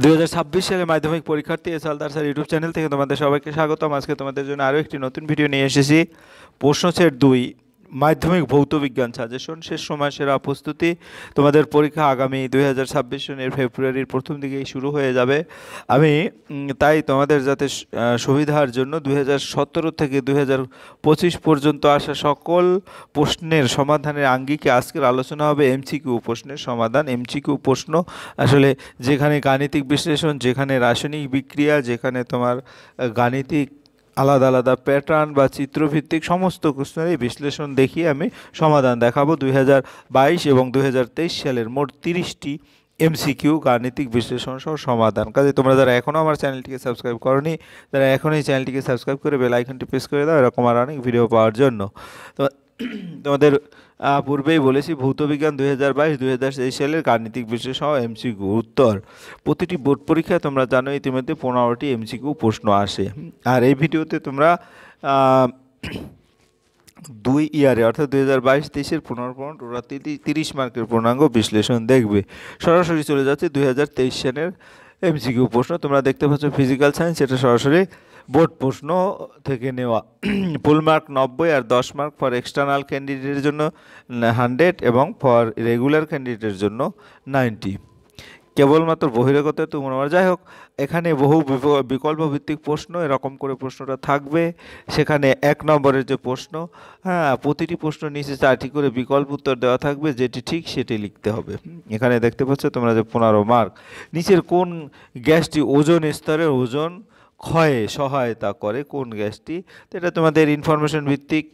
2026 সালে মাধ্যমিক পরীক্ষার্থী S Haldar sir YouTube channel থেকে তোমাদের সবাইকে স্বাগতম। আজকে তোমাদের জন্য আরও একটি নতুন ভিডিও নিয়ে এসেছি। প্রশ্ন সেট 2 মাধ্যমিক ভৌত বিজ্ঞান সাজেশন শেষ সময় সেরা প্রস্তুতি। তোমাদের পরীক্ষা আগামী 2026 সনের ফেব্রুয়ারির প্রথম দিকেই শুরু হয়ে যাবে। আমি তাই তোমাদের যাতে সুবিধার জন্য 2017 থেকে 2025 পর্যন্ত আসা সকল প্রশ্নের সমাধানের আঙ্গিকে আজকের আলোচনা হবে এমসিকিউ প্রশ্নের সমাধান। এমসিকিউ প্রশ্ন আসলে যেখানে গাণিতিক বিশ্লেষণ, যেখানে রাসায়নিক বিক্রিয়া, যেখানে তোমার গাণিতিক আলাদা আলাদা প্যাটার্ন বা চিত্রভিত্তিক সমস্ত প্রশ্নেরই বিশ্লেষণ দেখিয়ে আমি সমাধান দেখাবো। 2022 এবং 2023 সালের মোট 30টি এমসিকিউ গাণিতিক বিশ্লেষণ সহ সমাধান। কাজে তোমরা যারা এখনও আমার চ্যানেলটিকে সাবস্ক্রাইব করোনি, তারা এখনই চ্যানেলটিকে সাবস্ক্রাইব করে বেল আইকনটি প্রেস করে দাও এরকম আর অনেক ভিডিও পাওয়ার জন্য। তো তোমাদের পূর্বেই বলেছি ভৌতবিজ্ঞান 2022-2023 সালের গাণিতিক বিশ্লেষণ এমসিকিউ উত্তর। প্রতিটি বোর্ড পরীক্ষায় তোমরা জানো ইতিমধ্যে 15টি এমসিকিউ প্রশ্ন আসে। আর এই ভিডিওতে তোমরা 2 ইয়ারে অর্থাৎ 2022-23-এর 15 ওরা 30 মার্কের পূর্ণাঙ্গ বিশ্লেষণ দেখবে। সরাসরি চলে যাচ্ছে 2023 সালের এমসিকিউ প্রশ্ন। তোমরা দেখতে পাচ্ছ ফিজিক্যাল সায়েন্স, এটা সরাসরি বোর্ড প্রশ্ন থেকে নেওয়া। ফুল মার্ক 90 আর 10 মার্ক ফর এক্সটার্নাল ক্যান্ডিডেটের জন্য 100 এবং ফর রেগুলার ক্যান্ডিডেটের জন্য 90। কেবলমাত্র বহিরাগত তো মনে হয়। যাই হোক, এখানে বহু বিকল্প ভিত্তিক প্রশ্ন এরকম করে প্রশ্নটা থাকবে। সেখানে 1 নম্বরের যে প্রশ্ন, প্রতিটি প্রশ্ন নিচে 4টি করে বিকল্প উত্তর দেওয়া থাকবে, যেটি ঠিক সেটি লিখতে হবে। এখানে দেখতে পাচ্ছ তোমরা যে 15 মার্ক। নিচের কোন গ্যাসটি ওজোন স্তরের ওজন ক্ষয়ে সহায়তা করে, কোন গ্যাসটি? তো এটা তোমাদের ইনফরমেশন ভিত্তিক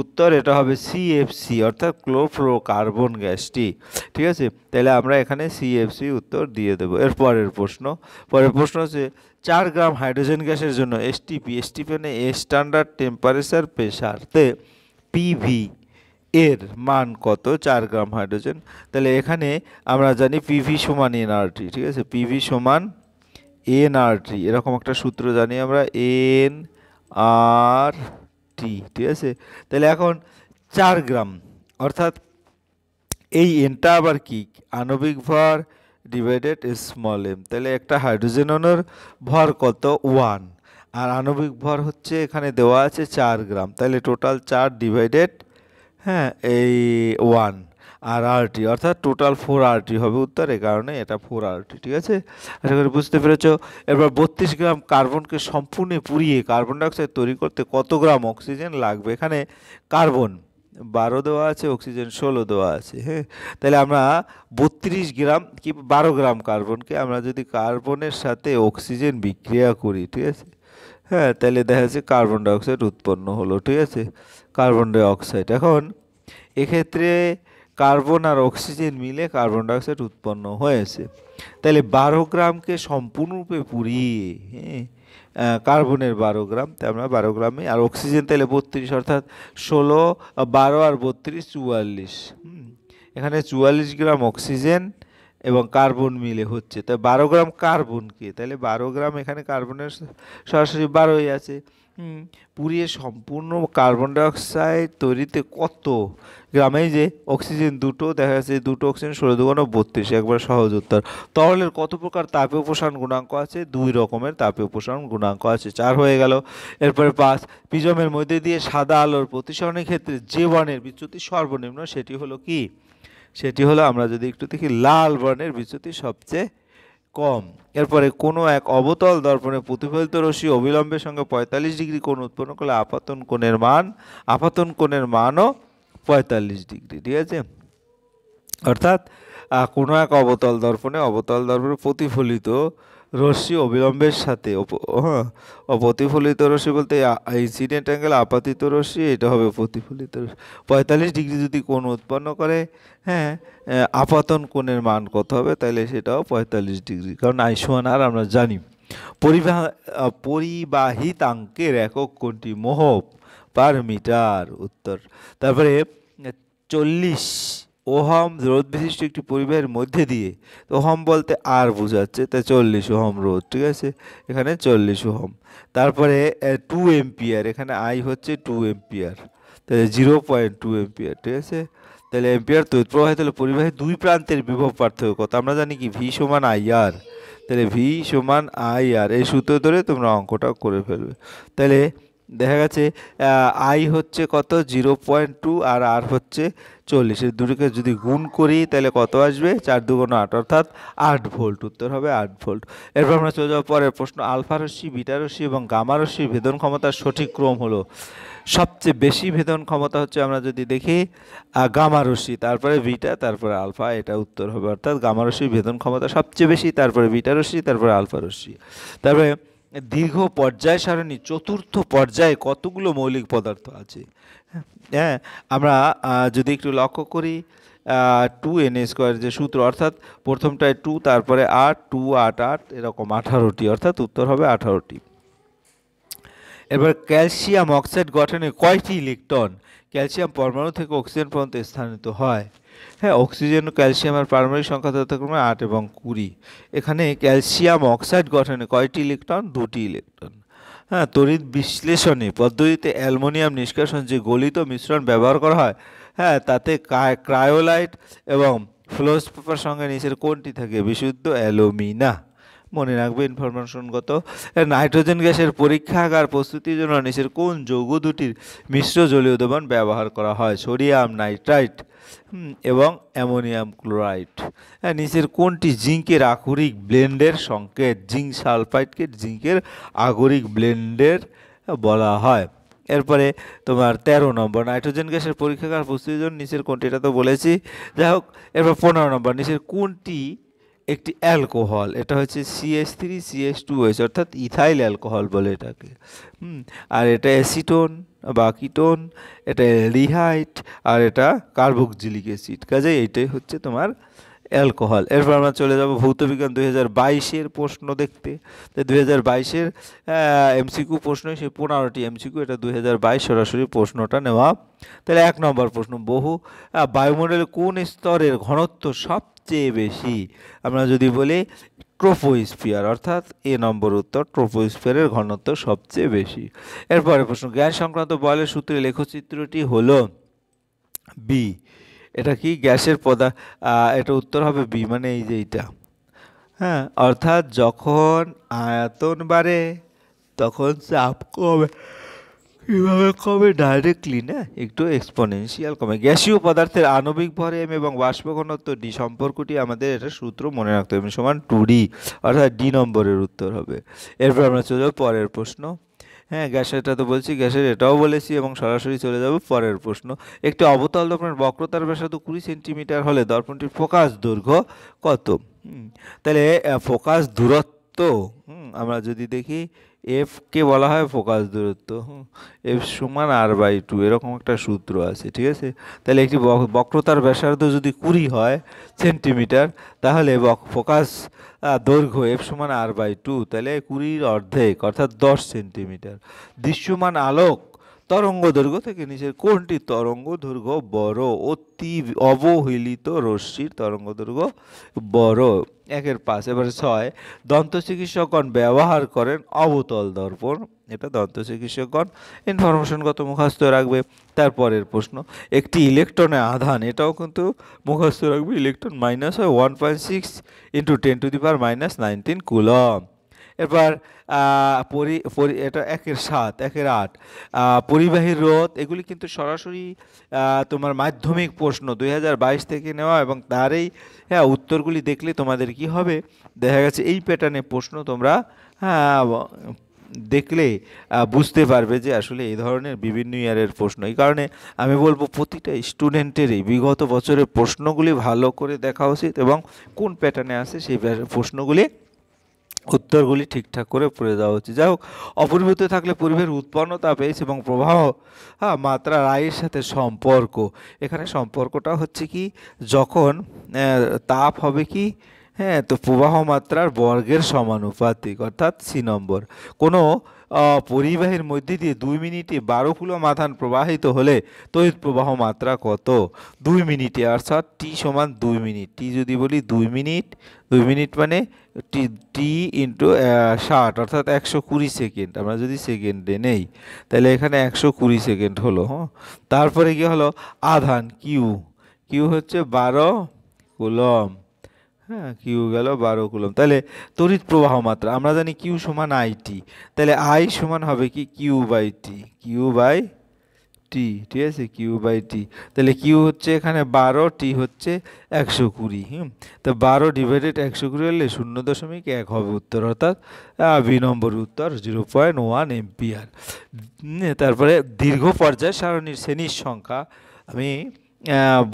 উত্তর, এটা হবে সিএফসি অর্থাৎ ক্লোরোফ্লোরোকার্বন গ্যাসটি। ঠিক আছে, তাহলে আমরা এখানে সিএফসি উত্তর দিয়ে দেবো। পরের প্রশ্ন হচ্ছে 4 গ্রাম হাইড্রোজেন গ্যাসের জন্য এসটিপি মানে স্ট্যান্ডার্ড টেম্পারেচার প্রেসারতে পিভি এর মান কত? 4 গ্রাম হাইড্রোজেন। তাহলে এখানে আমরা জানি পিভি সমান এনআরটি। ঠিক আছে, পিভি সমান এনআরটি, এরকম একটা সূত্র জানি আমরা, এনআরটি। ঠিক আছে, তাহলে এখন 4 গ্রাম অর্থাৎ এই এনটা আবার কি? আণবিক ভর ডিভাইডেড স্মল এম। তাহলে একটা হাইড্রোজেন অণুর ভর কত? 1, আর আণবিক ভর হচ্ছে এখানে দেওয়া আছে 4 গ্রাম। তাহলে টোটাল 4 ডিভাইডেড এই 1 আর আরটি অর্থাৎ টোটাল 4 আরটি হবে উত্তর। এই কারণে এটা 4 আরটি। ঠিক আছে, আশা করি বুঝতে পেরেছ। এরপর 32 গ্রাম কার্বনকে সম্পূর্ণ পুড়িয়ে কার্বন ডাইঅক্সাইড তৈরি করতে কত গ্রাম অক্সিজেন লাগবে? এখানে কার্বন 12 দেওয়া আছে, অক্সিজেন 16 দেওয়া আছে। তাহলে আমরা 32 গ্রাম কি 12 গ্রাম কার্বনকে আমরা যদি কার্বনের সাথে অক্সিজেন বিক্রিয়া করি, ঠিক আছে, তাহলে দেখা যাচ্ছে কার্বন ডাইঅক্সাইড উৎপন্ন হলো। ঠিক আছে, কার্বন ডাইঅক্সাইড। এখন এক্ষেত্রে কার্বন আর অক্সিজেন মিলে কার্বন ডাইঅক্সাইড উৎপন্ন হয়েছে। তাহলে 12 গ্রামকে সম্পূর্ণরূপে পুড়িয়ে কার্বনের 12 গ্রাম, তাই আমরা 12 গ্রামে, আর অক্সিজেন তাহলে 32 অর্থাৎ 16, 12 আর 32 44। এখানে 44 গ্রাম অক্সিজেন এবং কার্বন মিলে হচ্ছে। তাই 12 গ্রাম কার্বনকে, তাহলে 12 গ্রাম এখানে কার্বনের সরাসরি 12ই আছে। পুড়িয়ে সম্পূর্ণ কার্বন ডাইঅক্সাইড তৈরিতে কত গ্রাম? এই যে অক্সিজেন দুটো দেখা যাচ্ছে, দুটো অক্সিজেন 16 দুগুণ 32, একবার সহজ উত্তর। তরলের কত প্রকার তাপীয় প্রসারণ গুণাঙ্ক আছে? 2 রকমের তাপীয় প্রসারণ গুণাঙ্ক আছে। 4 হয়ে গেল। এরপরে 5, প্রিজমের মধ্যে দিয়ে সাদা আলোর প্রতিসরণের ক্ষেত্রে যে বর্ণের বিচ্যুতি সর্বনিম্ন সেটি হলো কি? সেটি হলো, আমরা যদি একটু দেখি, লাল বর্ণের বিচ্যুতি সবচেয়ে কম। এরপরে কোনো এক অবতল দর্পণে প্রতিফলিত রশ্মি অবিলম্বের সঙ্গে 45 ডিগ্রি কোণ উৎপন্ন করলে আপাতন কোণের মানও 45 ডিগ্রি। ঠিক আছে, অর্থাৎ কোনো এক অবতল দর্পণে প্রতিফলিত রশ্মি অবিলম্বের সাথে প্রতিফলিত রশ্মি বলতে ইনসিডেন্ট অ্যাঙ্গেল আপাতিত রশ্মি, এটা হবে প্রতিফলিত রশ্মি। 45 ডিগ্রি যদি কোণ উৎপন্ন করে, আপাতন কোণের মান কত হবে? তাহলে সেটাও 45 ডিগ্রি, কারণ I/R আমরা জানি। পরিবাহিতাঙ্কের একক কোনটি? মোহ পার মিটার উত্তর। তারপরে 40 ওহম রোধ বিশিষ্ট একটি পরিবাহের মধ্যে দিয়ে, ওহম বলতে আর বোঝাচ্ছে, তাই 40 ওহম রোধ। ঠিক আছে, এখানে 40 ওহম। তারপরে 2 এম্পিয়ার, এখানে আই হচ্ছে 2 এম্পিয়ার, তাহলে 0.2 এম্পিয়ার। ঠিক আছে, তাহলে এম্পিয়ার তড়িৎ প্রবাহিত হলে পরিবাহীর দুই প্রান্তের বিভব পার্থক্য কত? আমরা জানি কি ভি সমান আইআর। তাহলে ভি সমান আইআর, এই সূত্র ধরে তোমরা অঙ্কটা করে ফেলবে। তাহলে দেখা গেছে আই হচ্ছে কত 0.2 আর আর হচ্ছে 40, এই দুটোকে যদি গুণ করি তাহলে কত আসবে 4 দুগুণ 8 অর্থাৎ 8 ভোল্ট, উত্তর হবে 8 ভোল্ট। এরপর আমরা চলে যাবো পরের প্রশ্ন। আলফা রশ্মি, বিটা রশ্মি এবং গামা রশ্মির ভেদন ক্ষমতার সঠিক ক্রম হলো। সবচেয়ে বেশি ভেদন ক্ষমতা হচ্ছে আমরা যদি দেখি গামা রশ্মি, তারপরে বিটা, তারপরে আলফা, এটা উত্তর হবে। অর্থাৎ গামা রশ্মির ভেদন ক্ষমতা সবচেয়ে বেশি, তারপরে বিটা রশ্মি, তারপরে আলফা রশ্মি। তারপরে দীর্ঘ পর্যায় সারণী চতুর্থ পর্যায়ে কতগুলো মৌলিক পদার্থ আছে? হ্যাঁ, আমরা যদি একটু লক্ষ্য করি 2n² যে সূত্র, অর্থাৎ প্রথমটায় 2, তারপরে 8, 2, 8, 8, এরকম 18টি, অর্থাৎ উত্তর হবে 18টি। এবার ক্যালসিয়াম অক্সাইড গঠনে কয়টি ইলেকট্রন ক্যালসিয়াম পরমাণু থেকে অক্সিজেন পর্যন্ত স্থানান্তরিত হয়? হ্যাঁ, অক্সিজেন ও ক্যালসিয়ামের পারমাণবিক সংখ্যা যথাক্রমে 8 এবং 20। এখানে ক্যালসিয়াম অক্সাইড গঠনে কয়টি ইলেকট্রন? 2টি ইলেকট্রন। হ্যাঁ, তড়িৎ বিশ্লেষণী পদ্ধতিতে অ্যালুমিনিয়াম নিষ্কাশন যে গলিত মিশ্রণ ব্যবহার করা হয়, হ্যাঁ, তাতে ক্রায়োলাইট এবং ফ্লোরোস্কোপের সঙ্গে নিচের কোনটি থাকে? বিশুদ্ধ অ্যালুমিনা। মনে রাখবে ইনফরমেশনগত। নাইট্রোজেন গ্যাসের পরীক্ষাগার প্রস্তুতির জন্য নিচের কোন যৌগ দুটির মিশ্র জলীয় দ্রবণ ব্যবহার করা হয়? সোডিয়াম নাইট্রাইট এবং অ্যামোনিয়াম ক্লোরাইড। নিচের কোনটি জিঙ্কের আকরিক ব্লেন্ডের সংকেত? জিঙ্ক সালফাইডকে জিঙ্কের আকরিক ব্লেন্ডের বলা হয়। এরপরে তোমার 13 নম্বর, নাইট্রোজেন গ্যাসের পরীক্ষাগার প্রস্তুতির জন্য নিচের কোনটি, এটা তো বলেছি, যাই হোক। এরপর 15 নম্বর, নিচের কোনটি একটি অ্যালকোহল? এটা হচ্ছে CH3CH2OH, অর্থাৎ ইথাইল অ্যালকোহল বলে এটাকে। আর এটা অ্যাসিটোন বা কিটোন, এটা অ্যালডিহাইড, আর এটা কার্বক্সিলিক অ্যাসিড। কাজে এইটাই হচ্ছে তোমার অ্যালকোহল। এরপর আমরা চলে যাব ভৌতবিজ্ঞান 2022-এর প্রশ্ন দেখতে। তো 2022-এর এমসিকিউ প্রশ্ন, সেই 15টি এমসিকিউ, এটা 2022 সরাসরি প্রশ্নটা নেওয়া। তাহলে 1 নম্বর প্রশ্ন, বায়ুমণ্ডলে কোন স্তরের ঘনত্ব সবচেয়ে বেশি? আমরা যদি বলি ট্রোপোস্ফিয়ার, অর্থাৎ এ নম্বর উত্তর, ট্রোপোস্ফিয়ারের ঘনত্ব সবচেয়ে বেশি। এরপরে প্রশ্ন, গ্যাস সংক্রান্ত বলের সূত্রে লেখচিত্রটি হলো বি। এটা কি গ্যাসের এটা উত্তর হবে বি, মানে এই যে এইটা। হ্যাঁ, অর্থাৎ যখন আয়তন বাড়ে তখন চাপ কমে। কীভাবে কমে? ডাইরেক্টলি না, একটু এক্সপোনেনশিয়াল কমে। গ্যাসীয় পদার্থের আণবিক ভর m এবং বাষ্প ঘনত্ব d সম্পর্কটি আমাদের এটা সূত্র মনে রাখতে হবে, সমান 2d, অর্থাৎ ডি নম্বরের উত্তর হবে। এরপর আমরা চলে যাব পরের প্রশ্ন। হ্যাঁ, গ্যাসেরটা তো বলছি, গ্যাসের এটাও বলেছি, এবং সরাসরি চলে যাব পরের প্রশ্ন। একটি অবতল দর্পণের বক্রতার ব্যাসার্ধ 20 সেন্টিমিটার হলে দর্পণটির ফোকাস দৈর্ঘ্য কত? তাহলে ফোকাস দূরত্ব, আমরা যদি দেখি এফ কে বলা হয় ফোকাস দূরত্ব, এফ সমান r/2, এরকম একটা সূত্র আছে, ঠিক আছে। তাহলে একটি বক্রতার ব্যাসার্ধ যদি 20 হয় সেন্টিমিটার, তাহলে ফোকাস দৈর্ঘ্য এফ সমান r/2, তাহলে 20-র অর্ধেক, অর্থাৎ 10 সেন্টিমিটার। দৃশ্যমান আলোক তরঙ্গ দৈর্ঘ্য থেকে নিচের কোনটি তরঙ্গ দৈর্ঘ্য বড়? অতি অবহেলিত রশ্মির তরঙ্গ দৈর্ঘ্য বড়। 1/5। এবারে 6, দন্ত চিকিৎসকগণ ব্যবহার করেন অবতল দর্পণ, এটা দন্ত চিকিৎসকগণ ইনফরমেশনগত মুখস্থ রাখবে। তারপরের প্রশ্ন, একটি ইলেকট্রনের আধান, এটাও কিন্তু মুখস্থ রাখবে, ইলেকট্রন মাইনাস হয় 1.6 × 10⁻⁻19 কুলম। এরপর এটা 1/7, 1/8, পরিবাহী রোধ, এগুলি কিন্তু সরাসরি তোমার মাধ্যমিক প্রশ্ন 2022 থেকে নেওয়া, এবং তারই উত্তরগুলি দেখলে তোমাদের কি হবে, দেখা গেছে এই প্যাটার্নে প্রশ্ন তোমরা দেখলে বুঝতে পারবে যে আসলে এই ধরনের বিভিন্ন ইয়ারের প্রশ্ন। এই কারণে আমি বলবো প্রতিটা স্টুডেন্টেরই বিগত বছরের প্রশ্নগুলি ভালো করে দেখা উচিত, এবং কোন প্যাটার্নে আছে সেই প্রশ্নগুলি উত্তরগুলি ঠিকঠাক করে পড়ে যাওয়া উচিত। যাই হোক, অপরিবর্তিত থাকলে পরিবেশের উৎপন্ন তাপের এবং প্রবাহ মাত্রা রায়ের সাথে সম্পর্ক। এখানে সম্পর্কটা হচ্ছে কি, যখন তাপ হবে কি, হ্যাঁ, তো প্রবাহ মাত্রার বর্গের সমানুপাতিক, অর্থাৎ সি নম্বর। কোনো পরিবাহীর মধ্যে দিয়ে 2 মিনিটে 12 কুলম আধান প্রবাহিত হলে তড়িৎ প্রবাহ মাত্রা কত? 2 মিনিটে, অর্থাৎ টি সমান 2 মিনিট। টি যদি বলি 2 মিনিট, 2 মিনিট মানে টি ইন্টু 60, অর্থাৎ 120 সেকেন্ড। আমরা যদি সেকেন্ডে নেই তাহলে এখানে 120 সেকেন্ড হলো। হ্যাঁ, তারপরে কি হলো, আধান কিউ, কিউ হচ্ছে 12 কুলম। হ্যাঁ, কিউ গেল 12 কুলম। তাহলে তড়িৎ প্রবাহ মাত্রা আমরা জানি কিউ সমান আইটি, তাহলে আই সমান হবে কি Q by T, Q by T, ঠিক আছে, কিউ বাই টি। তাহলে কিউ হচ্ছে এখানে 12, টি হচ্ছে 120। তো 12 ডিভাইডেড 120 হলে 0.1 হবে উত্তর, অর্থাৎ বি নম্বর উত্তর 0.1 এম্পিয়ার। তারপরে দীর্ঘ পর্যায় সারণীর শ্রেণীর সংখ্যা আমি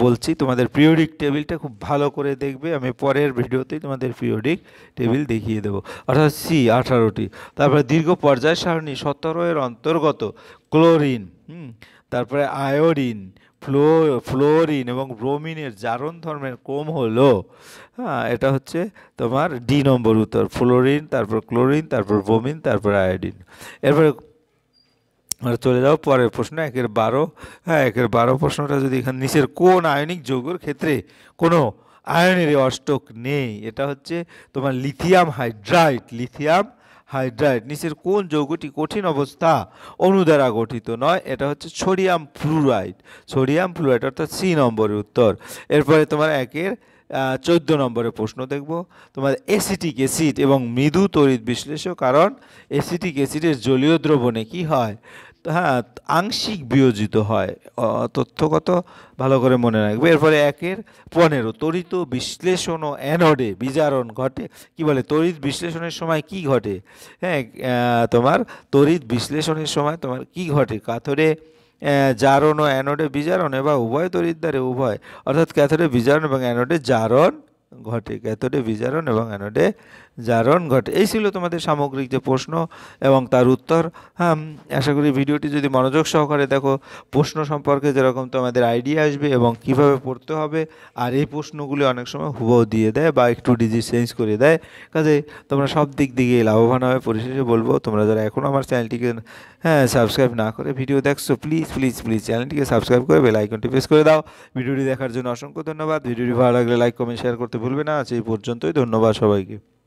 বলছি, তোমাদের পিরিয়ডিক টেবিলটা খুব ভালো করে দেখবে, আমি পরের ভিডিওতেই তোমাদের পিরিয়ডিক টেবিল দেখিয়ে দেবো। অর্থাৎ সি 18টি। তারপরে দীর্ঘ পর্যায় সারণী 17 এর অন্তর্গত ক্লোরিন, তারপরে আয়োডিন, ফ্লোরিন এবং ব্রোমিনের জারণ ধর্মের ক্রম হলো, হ্যাঁ, এটা হচ্ছে তোমার ডি নম্বর উত্তর, ফ্লোরিন, তারপর ক্লোরিন, তারপর ব্রোমিন, তারপর আয়োডিন। এরপরে চলে যাও পরের প্রশ্ন 1-12। হ্যাঁ, 1-12 প্রশ্নটা যদি এখানে নিচের কোন আয়নিক যৌগের ক্ষেত্রে কোনো আয়নের অষ্টক নেই, এটা হচ্ছে তোমার লিথিয়াম হাইড্রাইড, লিথিয়াম হাইড্রাইড। নিচের কোন যৌগটি কঠিন অবস্থা অণু দ্বারা গঠিত নয়, এটা হচ্ছে সোডিয়াম ফ্লুরাইড, সোডিয়াম ফ্লুরাইড, অর্থাৎ সি নম্বরের উত্তর। এরপরে তোমার 14 নম্বরের প্রশ্ন দেখব, তোমার অ্যাসিটিক অ্যাসিড এবং মৃদু তড়িৎ বিশ্লেষক, কারণ অ্যাসিটিক অ্যাসিডের জলীয় দ্রবণে কি হয়, হ্যাঁ, আংশিক বিয়োজিত হয়। তথ্যগত ভালো করে মনে রাখবে। এরপরে 15 তড়িৎ বিশ্লেষণ ও অ্যানোডে বিজারণ ঘটে, কি বলে তড়িৎ বিশ্লেষণের সময় কি ঘটে, হ্যাঁ, তোমার তড়িৎ বিশ্লেষণের সময় তোমার কি ঘটে, কাথোডে জারণ ও অ্যানোডে বিজারণ, বা উভয় তড়িৎদ্বারে উভয়, অর্থাৎ ক্যাথোডে বিজারণ এবং অ্যানোডে জারণ ঘটে, ক্যাথোডে বিজারণ এবং অ্যানোডে জারণ ঘটে। এই ছিল তোমাদের সামগ্রিক যে প্রশ্ন এবং তার উত্তর। হ্যাঁ, আশা করি ভিডিওটি যদি মনোযোগ সহকারে দেখো, প্রশ্ন সম্পর্কে যেরকম তোমাদের আইডিয়া আসবে এবং কিভাবে পড়তে হবে। আর এই প্রশ্নগুলি অনেক সময় হুবহু দিয়ে দেয় বা একটু ডিজিট চেঞ্জ করে দেয়, কাজে তোমরা সব দিক দিয়ে লাভবান হবে। পরিশেষে বলবো, তোমরা যারা এখনও আমার চ্যানেলটিকে সাবস্ক্রাইব না করে ভিডিও দেখছো, প্লিজ প্লিজ প্লিজ চ্যানেলটিকে সাবস্ক্রাইব করে বেল আইকনটি প্রেস করে দাও। ভিডিওটি দেখার জন্য অসংখ্য ধন্যবাদ। ভিডিওটি ভালো লাগলে লাইক, কমেন্ট, শেয়ার করতে ভুলবে না। আজ এই পর্যন্তই, ধন্যবাদ সবাইকে।